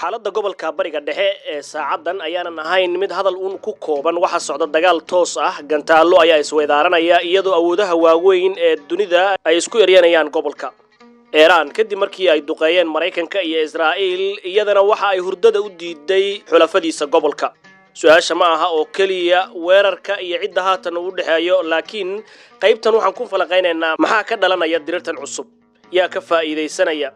xaaladda gobolka bariga dhexe ee saacadan ayaanan ahayn mid hadal uun ku kooban waxa socda dagaal toos ah gantaallo ayaa isweydaaranaya iyadoo awoodaha waaweyn ee dunida ay isku eryanayaan gobolka Iran kadib markii ay duqeeyeen Mareykanka iyo Israa'iil iyadana waxa ay hurdada u diiday xulafadiisa gobolka su'aasha ma aha oo kaliya weerarka iyo cidda haatan u dhaxeeyo laakiin qaybtan waxaan ku falaqeynaynaa maxaa ka dhalanaya dirirtan cusub yaa ka faa'iideysanaya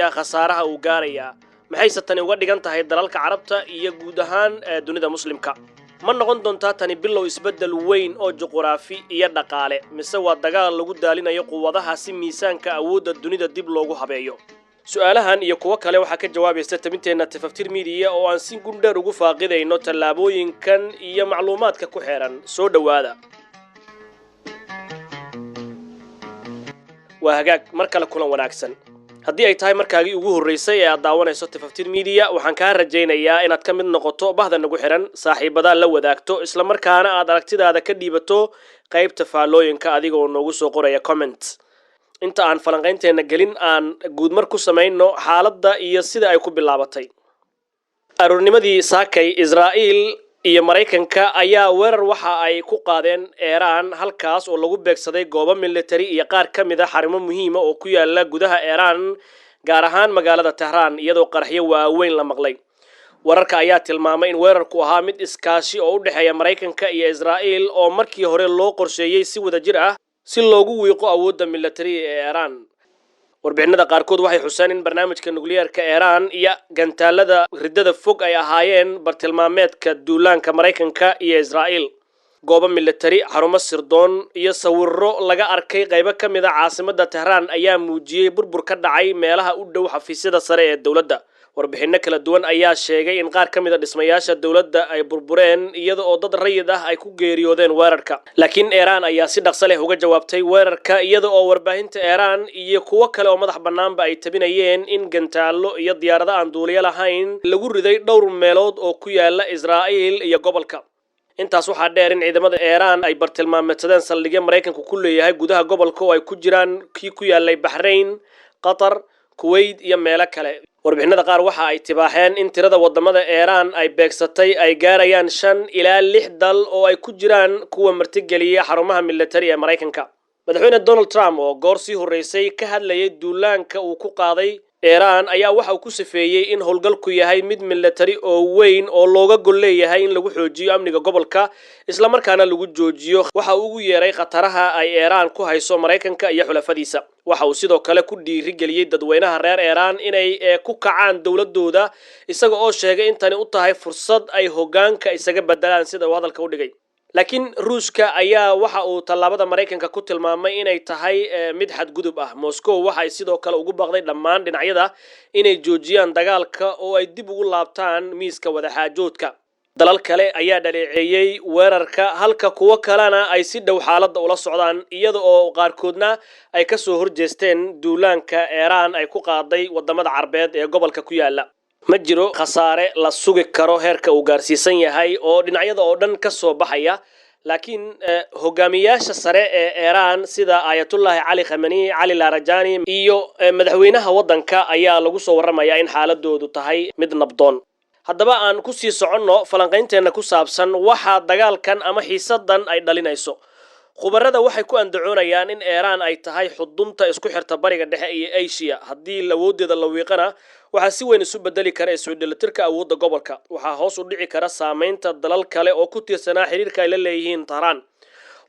yaa khasaaraha uu gaaraya maxay tani uga dhigan tahay dalalka carabta iyo guud ahaan dunida muslimka ma noqon doontaa tani bilow isbedel weyn oo juqraafi iyo dhaqaale mise waa dagaal lagu daalinayo quwadaha si miisaanka awoodda dunida dib loogu habeeyo su'aalahan iyo kuwa kale waxa ka jawaabaysa tabinteena Tafaftir Media oo aan si gundheer ugu faaqidayno tallaabooyinkan iyo macluumaadka ku xeeran soo dhawaada waa hagaag mar kale kulan wanaagsan haddii ay tahay markaagii ugu horeysay ee aad daawanayso Tafaftir Media waxaan ka rajaynayaa inaad ka mid noqoto bahda nagu xiran saaxiibada la wadaagto isla markaana aad aragtidaada ka dhiibato qaybta faalooyinka adigoo noogu soo qoraya comment inta aan falanqaynteena gelin aan guud mar ku sameeyno xaaladda iyo sida ay ku bilaabatay aroornimadii saakay Israa'iil iyo Mareykanka ayaa weerar waxa ay ku qaadeen Iran halkaas oo lagu beegsaday goobo military iyo qaar ka mid ah xarumo muhiim ah oo ku yaala gudaha Iran gaar ahaan magaalada Tehran iyadoo qaraxyo waaweyn la maqlay wararka ayaa tilmaamay in weerarku ahaa mid iskaashi oo u dhaxeeya Mareykanka iyo Israa'iil oo markii hore loo qorsheeyay si wadajir ah si loogu wiiqo awoodda military ee Iran warbixinada qaarkood waxay xuseen in barnaamijka nukliyeerka Iran iyo gantaalada ridada fog ay ahaayeen bartilmaameedka duulaanka Mareykanka iyo Israa'iil goobo military xarumo sirdoon iyo sawirro laga arkay qaybo ka mid ah caasimadda Tehran ayaa muujiyay burbur ka dhacay meelaha u dhow xafiisyada sare ee dawladda warbixino kala duwan ayaa sheegay in qaar ka mid ah dhismayaasha dawladda ay burbureen iyada oo dad rayid ah ay ku geeriyoodeen weerarka laakiin Iran ayaa si dhaqso leh uga jawaabtay weerarka iyada oo warbaahinta Iran iyo kuwa kale oo madax bannaanba ay tabinayeen in gantaallo iyo diyaarado aan duuliye lahayn lagu riday dhowr meelood oo ku yaala Israa'iil iyo gobolka intaas waxaa dheer in ciidamada Iran ay bartilmaameedsadeen saldhigyo Mareykanku ku leeyahay gudaha gobolka oo ay ku jiraan kii ku yaalay Bahrain Qatar Kuwait iyo meelo kale warbixinada qaar waxa ay tibaaxeen in tirada wadamada Iran ay beegsatay ay gaarayaan 5 ilaa 6 dal oo ay ku jiraan kuwa martigeliya xarumaha military ee Mareykanka madaxweyne Donald Trump oo goor sii horeysay ka hadlayay duulaanka uu ku qaaday Iran ayaa waxa uu ku sifeeyay in howlgalku yahay mid military oo weyn oo looga gol leeyahay in lagu xoojiyo amniga gobolka isla markaana lagu joojiyo waxa uu ugu yeeray khataraha ay Iran ku hayso Mareykanka iyo xulafadiisa waxa uu sidoo kale ku dhiirigeliyay dadweynaha reer Iran inay ku kacaan dawladooda isaga oo sheegay in tani u tahay fursad ay hoggaanka isaga bedelaan sida uu hadalka u dhigay laakiin Ruushka ayaa waxa uu tallaabada Mareykanka ku tilmaamay inay tahay mid xadgudub ah Moscow waxa ay sidoo kale ugu baaqday dhammaan dhinacyada inay joojiyaan dagaalka oo ay dib ugu laabtaan miiska wadaxaajoodka dalal kale ayaa dhaleeceeyay weerarka halka kuwa kalena ay si dhow xaaladda ula socdaan iyada oo qaarkoodna ay ka soo horjeesteen duulaanka Iran ay ku qaaday wadamada Carbeed ee gobolka ku yaala ma jiro khasaare la sugi karo heerka uu gaarsiisan yahay oo dhinacyada oo dhan ka soo baxaya laakiin hogaamiyaasha sare ee Iran sida Ayatollah Ali Khamenei Ali Larijani iyo madaxweynaha wadanka ayaa lagu soo waramayaa in xaaladoodu tahay mid nabdoon haddaba aan ku sii soconno falanqaynteena ku saabsan waxa dagaalkan ama xiisadan ay dhalinayso khubarada waxay ku andacoonayaan in Iran ay tahay xudunta isku xirta bariga dhexe iyo Asia haddii awoodeeda la wiiqana waxa si weyn isu bedeli kara isu dheelitirka awoodda gobolka waxa hoos u dhici kara saameynta dalal kale oo ku tiirsanaa xiriirka ay la leeyihiin Tehran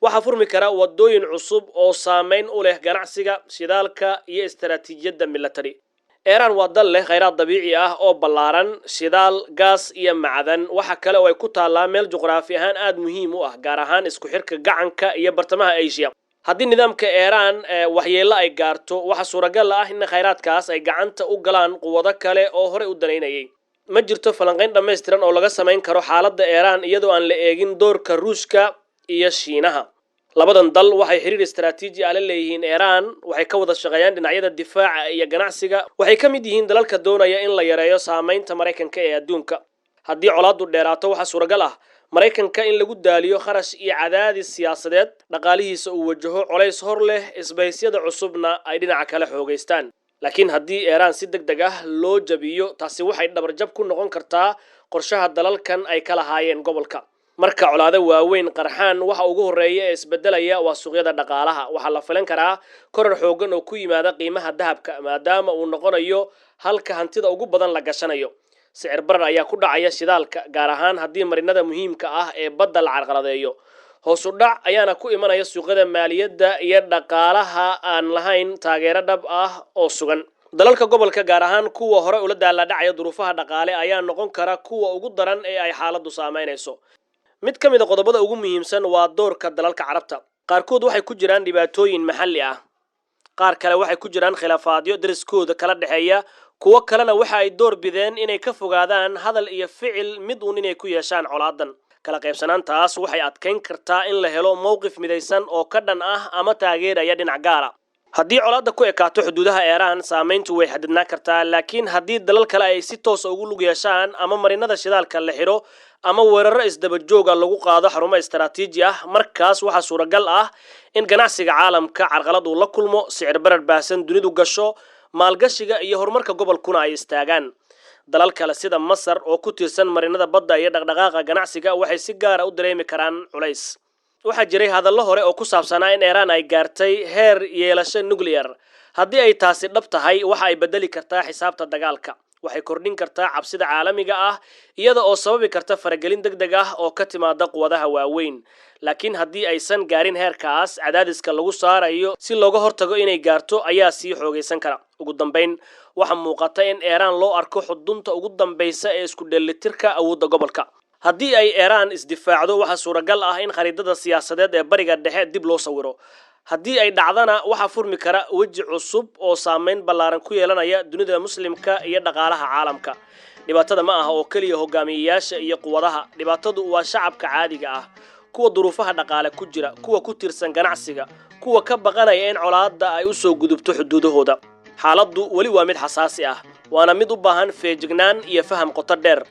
waxa furmi kara wadooyin cusub oo saameyn u leh ganacsiga shidaalka iyo istaraatiijiyadda military Iran waa dal leh kheyraad dabiici ah oo ballaaran shidaal gaas iyo macdan waxa kale oo ay ku taalaa meel juqraafi ahaan aad muhiim u ah gaar ahaan isku xirka gacanka iyo bartamaha Asia haddii nidaamka Iran waxyeello ay gaarto waxa suuragal ah in kheyraadkaas ay gacanta u galaan quwado kale oo hore u daneynayay ma jirto falanqayn dhameystiran oo laga sameyn karo xaaladda Iran iyadoo aan la eegin doorka Ruushka iyo Shiinaha labadan dal waxay xiriir istaraatiiji ah la leeyihiin Iran waxay ka wada shaqeeyaan dhinacyada difaaca iyo ganacsiga waxay ka mid yihiin dalalka doonaya in la yareeyo saameynta Mareykanka ee adduunka haddii colaadu dheeraato waxa suuragal ah Mareykanka in lagu daaliyo kharash iyo cadaadis siyaasadeed dhaqaalihiisa uu wajaho culays hor leh isbahaysyada cusubna ay dhinaca kale xoogeystaan laakiin haddii Iran si degdeg ah loo jabiyo taasi waxay dhabarjab ku noqon kartaa qorshaha dalalkan ay kala haayeen gobolka. marka colaado waaweyn qarxaan waxa ugu horeeya ee isbedelaya waa suuqyada dhaqaalaha. waxa la filan karaa koror xoogan oo ku yimaada qiimaha dahabka maadaama uu noqonayo halka hantida ugu badan la gashanayo. sicir barar ayaa ku dhacaya shidaalka gaar ahaan haddii marinada muhiimka ah ee badda la carqaladeeyo. hoos u dhac ayaana ku imanaya suuqyada maaliyadda iyo dhaqaalaha aan lahayn taageero dhab ah oo sugan. dalalka gobolka gaar ahaan kuwa hore ula daala dhacaya duruufaha dhaqaale ayaa noqon kara kuwa ugu daran ee ay xaaladdu saameynayso. mid ka mid ah qodobada ugu muhiimsan waa doorka dalalka carabta. qaarkood waxay ku jiraan dhibaatooyin maxalli ah, qaar kale waxay ku jiraan khilaafaadyo dariskooda kala dhaxeeya, kuwa kalena waxa ay door bideen inay ka fogaadaan hadal iyo ficil mid uun inay ku yeeshaan colaadan. kala qaybsanaantaas waxay adkeyn kartaa in la helo mowqif midaysan oo ka dhan ah ama taageeraya dhinac gaara. haddii colaadda ku ekaato xuduudaha Iran saameyntu way xadidnaan kartaa, laakiin haddii dalal kale ay si toos ah ugu lug yeeshaan ama marinada shidaalka la xiro ama weeraro isdaba joog ah lagu qaado xarumo istaraatiiji ah, markaas waxa suuragal ah in ganacsiga caalamka carqalad uu la kulmo, sicir barar baahsan dunidu gasho, maalgashiga iyo horumarka gobolkuna ay istaagaan. dalal kale sida Masar oo ku tiirsan marinada badda iyo dhaqdhaqaaqa ganacsiga waxay si gaar ah u dareemi karaan culays. waxaa jiray hadallo hore oo ku saabsanaa in Iran ay gaartay heer yeelasho nuclear. haddii ay taasi dhab tahay waxa ay bedeli kartaa xisaabta dagaalka, waxay kordhin kartaa cabsida caalamiga ah iyada oo sababi karta faragelin degdeg ah oo ka timaada quwadaha waaweyn. laakiin haddii aysan gaarin heerkaas, cadaadiska lagu saarayo si looga hortago inay gaarto ayaa sii xoogaysan kara. ugu dambeyn waxa muuqata in Iran loo arko xudunta ugu dambaysa ee isku dheelitirka awoodda gobolka. haddii ay Iran isdifaacdo waxa suuragal ah in khariidada siyaasadeed ee bariga dhexe dib loo sawiro. haddii ay dhacdana waxa furmi kara weji cusub oo saameyn ballaaran ku yeelanaya dunida muslimka iyo dhaqaalaha caalamka. dhibaatada ma aha oo kaliya hogaamiyeyaasha iyo quwadaha, dhibaatadu waa shacabka caadiga ah, kuwa duruufaha dhaqaale ku jira, kuwa ku tiirsan ganacsiga, kuwa ka baqanaya in colaadda ay u soo gudubto xuduudahooda. xaaladdu weli waa mid xasaasi ah, waana mid u baahan feejignaan iyo faham qoto dheer.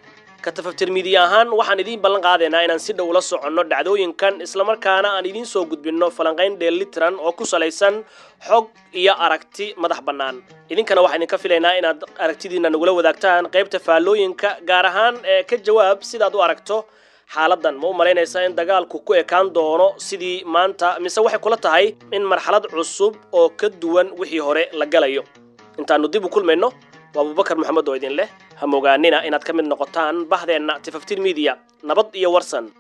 ka tafaftir midiya ahaan waxaan idiin ballan qaadaynaa inaan si dhow la soconno dhacdooyinkan isla markaana aan idiin soo gudbinno falanqayn dheelitiran oo ku salaysan xog iyo aragti madax bannaan. idinkana waxaan idinka filaynaa inaad aragtidiina nagula wadaagtaan qaybta faallooyinka, gaar ahaan ee ka jawaab sidaad u aragto xaaladan. ma u malaynaysaa in dagaalku ku ekaan doono sidii maanta, mise waxay kula tahay in marxalad cusub oo ka duwan wixii hore la galayo? intaanu dib u kulmayno waa Abubakar Maxamed oo idin leh ha mogaanina inaad ka mid noqotaan bahdeenna Tifaftir Media. nabad iyo warsan.